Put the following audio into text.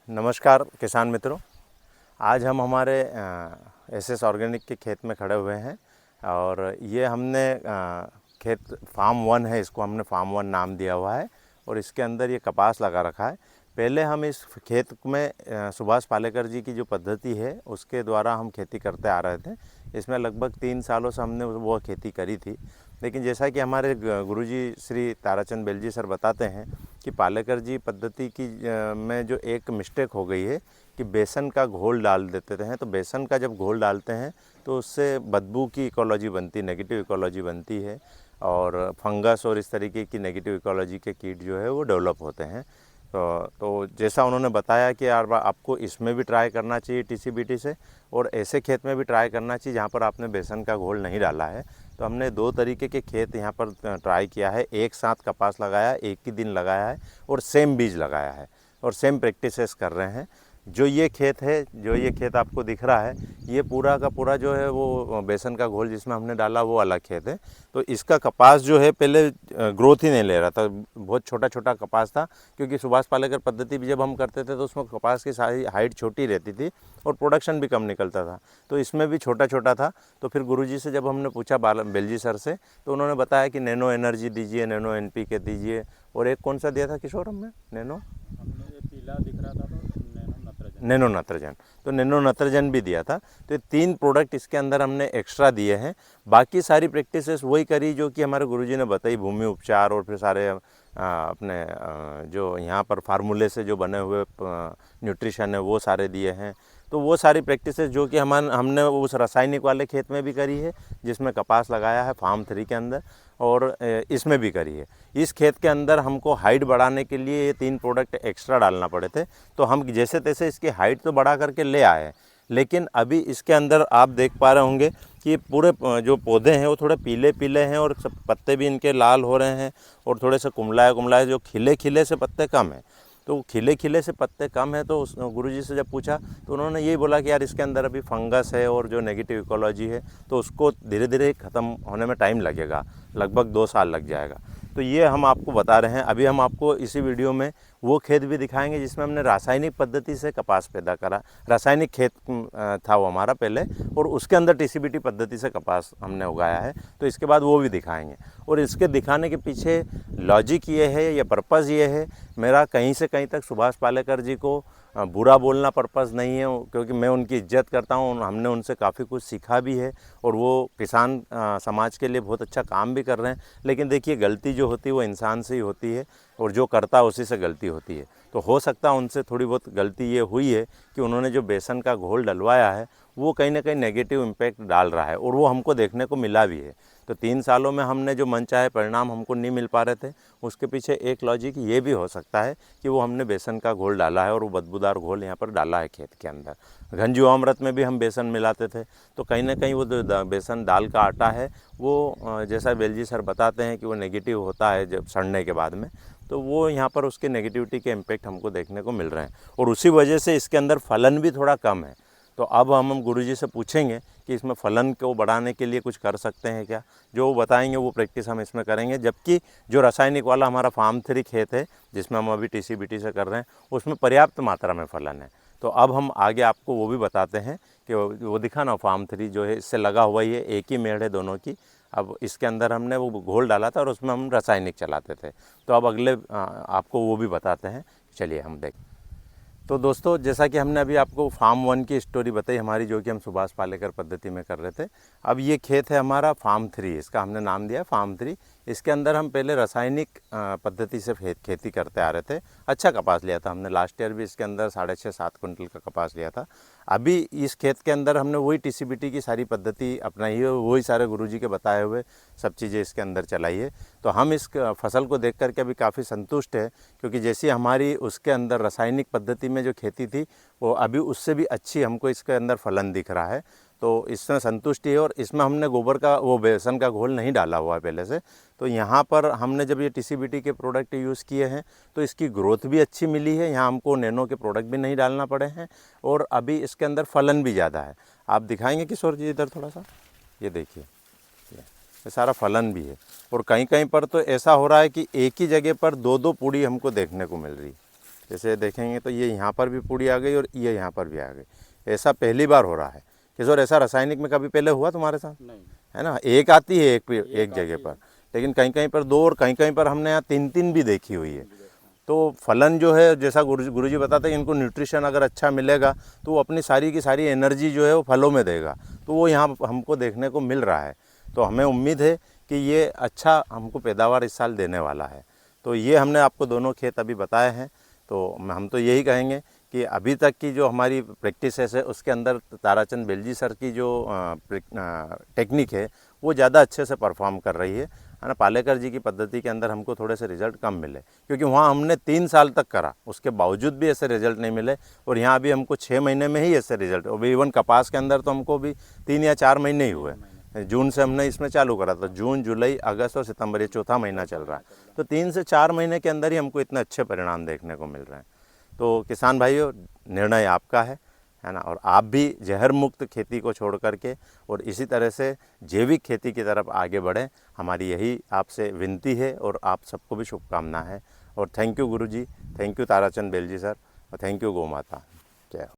नमस्कार किसान मित्रों। आज हम हमारे एसएस ऑर्गेनिक के खेत में खड़े हुए हैं और ये हमने खेत फार्म 1 है, इसको हमने फार्म 1 नाम दिया हुआ है और इसके अंदर ये कपास लगा रखा है। पहले हम इस खेत में सुभाष पालेकर जी की जो पद्धति है उसके द्वारा हम खेती करते आ रहे थे। इसमें लगभग 3 सालों से हमने वो खेती करी थी, लेकिन जैसा कि हमारे गुरुजी श्री ताराचंद बेलजी सर बताते हैं कि पालेकर जी पद्धति की में जो एक मिस्टेक हो गई है कि बेसन का घोल डाल देते हैं। तो बेसन का जब घोल डालते हैं तो उससे बदबू की इकोलॉजी बनती, नेगेटिव इकोलॉजी बनती है और फंगस और इस तरीके की नेगेटिव इकोलॉजी के कीट जो है वो डेवलप होते हैं। तो जैसा उन्होंने बताया कि यार आपको इसमें भी ट्राई करना चाहिए टीसीबीटी से और ऐसे खेत में भी ट्राई करना चाहिए जहाँ पर आपने बेसन का घोल नहीं डाला है। तो हमने 2 तरीके के खेत यहाँ पर ट्राई किया है, एक साथ कपास लगाया, एक ही दिन लगाया है और सेम बीज लगाया है और सेम प्रैक्टिसेस कर रहे हैं। जो ये खेत आपको दिख रहा है, ये पूरा का पूरा जो है वो बेसन का घोल जिसमें हमने डाला वो अलग खेत है। तो इसका कपास जो है पहले ग्रोथ ही नहीं ले रहा था, बहुत छोटा छोटा कपास था, क्योंकि सुभाष पालेकर पद्धति भी जब हम करते थे तो उसमें कपास की सारी हाइट छोटी रहती थी और प्रोडक्शन भी कम निकलता था। तो इसमें भी छोटा छोटा था। तो फिर गुरुजी से जब हमने पूछा बेलजी सर से, तो उन्होंने बताया कि नैनो एनर्जी दीजिए, नैनो एनपीके दीजिए और एक कौन सा दिया था किशोर हमने? हमने ये पीला दिख रहा था तो नैनो नत्रजन, तो नैनो नत्रजन भी दिया था। तो ये 3 प्रोडक्ट इसके अंदर हमने एक्स्ट्रा दिए हैं। बाकी सारी प्रैक्टिसेस वही करी जो कि हमारे गुरुजी ने बताई, भूमि उपचार और फिर सारे अपने जो यहाँ पर फार्मूले से जो बने हुए न्यूट्रिशन है वो सारे दिए हैं। तो वो सारी प्रैक्टिसेस जो कि हमने उस रासायनिक वाले खेत में भी करी है जिसमें कपास लगाया है फार्म 3 के अंदर, और इसमें भी करी है। इस खेत के अंदर हमको हाइट बढ़ाने के लिए ये 3 प्रोडक्ट एक्स्ट्रा डालना पड़े थे। तो हम जैसे तैसे इसकी हाइट तो बढ़ा करके ले आए, लेकिन अभी इसके अंदर आप देख पा रहे होंगे कि ये पूरे जो पौधे हैं वो थोड़े पीले पीले हैं और सब पत्ते भी इनके लाल हो रहे हैं और थोड़े से कुमलाए, जो खिले खिले से पत्ते कम हैं। तो खिले खिले से पत्ते कम है तो गुरुजी से जब पूछा तो उन्होंने यही बोला कि यार इसके अंदर अभी फंगस है और जो नेगेटिव इकोलॉजी है तो उसको धीरे धीरे ख़त्म होने में टाइम लगेगा, लगभग 2 साल लग जाएगा। तो ये हम आपको बता रहे हैं। अभी हम आपको इसी वीडियो में वो खेत भी दिखाएंगे जिसमें हमने रासायनिक पद्धति से कपास पैदा करा। रासायनिक खेत था वो हमारा पहले, और उसके अंदर टीसीबीटी पद्धति से कपास हमने उगाया है। तो इसके बाद वो भी दिखाएंगे और इसके दिखाने के पीछे लॉजिक ये है या पर्पज़ ये है, मेरा कहीं से कहीं तक सुभाष पालेकर जी को बुरा बोलना पर्पज़ नहीं है, क्योंकि मैं उनकी इज्जत करता हूँ। हमने उनसे काफ़ी कुछ सीखा भी है और वो किसान समाज के लिए बहुत अच्छा काम भी कर रहे हैं। लेकिन देखिए, गलती जो होती है वो इंसान से ही होती है और जो करता है उसी से गलती होती है। तो हो सकता है उनसे थोड़ी बहुत गलती ये हुई है कि उन्होंने जो बेसन का घोल डलवाया है वो कहीं ना कहीं नेगेटिव इम्पैक्ट डाल रहा है और वो हमको देखने को मिला भी है। तो 3 सालों में हमने जो मनचाहे परिणाम हमको नहीं मिल पा रहे थे, उसके पीछे एक लॉजिक ये भी हो सकता है कि वो हमने बेसन का घोल डाला है और वो बदबूदार घोल यहाँ पर डाला है खेत के अंदर। घनजीवामृत में भी हम बेसन मिलाते थे, तो कहीं ना कहीं वो जो बेसन दाल का आटा है वो जैसा बेलजी सर बताते हैं कि वो नेगेटिव होता है जब सड़ने के बाद में, तो वो यहाँ पर उसके नेगेटिविटी के इम्पैक्ट हमको देखने को मिल रहे हैं और उसी वजह से इसके अंदर फलन भी थोड़ा कम है। तो अब हम गुरुजी से पूछेंगे कि इसमें फलन को बढ़ाने के लिए कुछ कर सकते हैं क्या। जो वो बताएंगे वो प्रैक्टिस हम इसमें करेंगे। जबकि जो रासायनिक वाला हमारा फार्म 3 खेत है जिसमें हम अभी टीसीबीटी से कर रहे हैं उसमें पर्याप्त मात्रा में फलन है। तो अब हम आगे आपको वो भी बताते हैं कि वो दिखा ना, फार्म 3 जो है इससे लगा हुआ ही है, एक ही मेड़ है दोनों की। अब इसके अंदर हमने वो घोल डाला था और उसमें हम रासायनिक चलाते थे। तो अब अगले आपको वो भी बताते हैं। चलिए हम देखें। तो दोस्तों, जैसा कि हमने अभी आपको फार्म 1 की स्टोरी बताई हमारी, जो कि हम सुभाष पालेकर पद्धति में कर रहे थे। अब ये खेत है हमारा फार्म 3, इसका हमने नाम दिया फार्म 3। इसके अंदर हम पहले रासायनिक पद्धति से खेती करते आ रहे थे। अच्छा कपास लिया था हमने, लास्ट ईयर भी इसके अंदर 6.5-7 कुंटल का कपास लिया था। अभी इस खेत के अंदर हमने वही टीसीबीटी की सारी पद्धति अपनाई है, वही सारे गुरुजी के बताए हुए सब चीज़ें इसके अंदर चलाई है। तो हम इस फसल को देख करके अभी काफ़ी संतुष्ट है, क्योंकि जैसी हमारी उसके अंदर रासायनिक पद्धति में जो खेती थी वो अभी उससे भी अच्छी हमको इसके अंदर फलन दिख रहा है। तो इसमें संतुष्टि है और इसमें हमने गोबर का वो बेसन का घोल नहीं डाला हुआ है पहले से। तो यहाँ पर हमने जब ये टीसीबीटी के प्रोडक्ट यूज़ किए हैं तो इसकी ग्रोथ भी अच्छी मिली है। यहाँ हमको नैनो के प्रोडक्ट भी नहीं डालना पड़े हैं और अभी इसके अंदर फलन भी ज़्यादा है। आप दिखाएंगे किशोर जी इधर थोड़ा सा, ये देखिए, ये सारा फलन भी है। और कहीं कहीं पर तो ऐसा हो रहा है कि एक ही जगह पर 2-2 पूड़ी हमको देखने को मिल रही है। जैसे देखेंगे तो ये यहाँ पर भी पूड़ी आ गई और ये यहाँ पर भी आ गई। ऐसा पहली बार हो रहा है किशोर, ऐसा रासायनिक में कभी पहले हुआ तुम्हारे साथ? नहीं, है ना, एक आती है एक जगह पर, लेकिन कहीं कहीं पर दो और कहीं कहीं पर हमने यहाँ तीन तीन भी देखी हुई है। तो फलन जो है, जैसा गुरुजी बताते हैं, इनको न्यूट्रिशन अगर अच्छा मिलेगा तो वो अपनी सारी की सारी एनर्जी जो है वो फलों में देगा, तो वो यहाँ हमको देखने को मिल रहा है। तो हमें उम्मीद है कि ये अच्छा हमको पैदावार इस साल देने वाला है। तो ये हमने आपको दोनों खेत अभी बताए हैं। तो हम तो यही कहेंगे कि अभी तक की जो हमारी प्रैक्टिसेस है उसके अंदर ताराचंद बेलजी सर की जो टेक्निक है वो ज़्यादा अच्छे से परफॉर्म कर रही है ना। पालेकर जी की पद्धति के अंदर हमको थोड़े से रिजल्ट कम मिले, क्योंकि वहाँ हमने 3 साल तक करा, उसके बावजूद भी ऐसे रिजल्ट नहीं मिले। और यहाँ अभी हमको 6 महीने में ही ऐसे रिजल्ट, और इवन कपास के अंदर तो हमको भी 3 या 4 महीने ही हुए। जून से हमने इसमें चालू करा था, जून जुलाई अगस्त और सितंबर, ये चौथा महीना चल रहा है। तो 3 से 4 महीने के अंदर ही हमको इतने अच्छे परिणाम देखने को मिल रहे हैं। तो किसान भाइयों, निर्णय आपका है ना, और आप भी जहर मुक्त खेती को छोड़ करके और इसी तरह से जैविक खेती की तरफ आगे बढ़ें, हमारी यही आपसे विनती है और आप सबको भी शुभकामना है। और थैंक यू गुरुजी, thank you Tarachand Belji sir, और थैंक यू गौ माता। जय हो।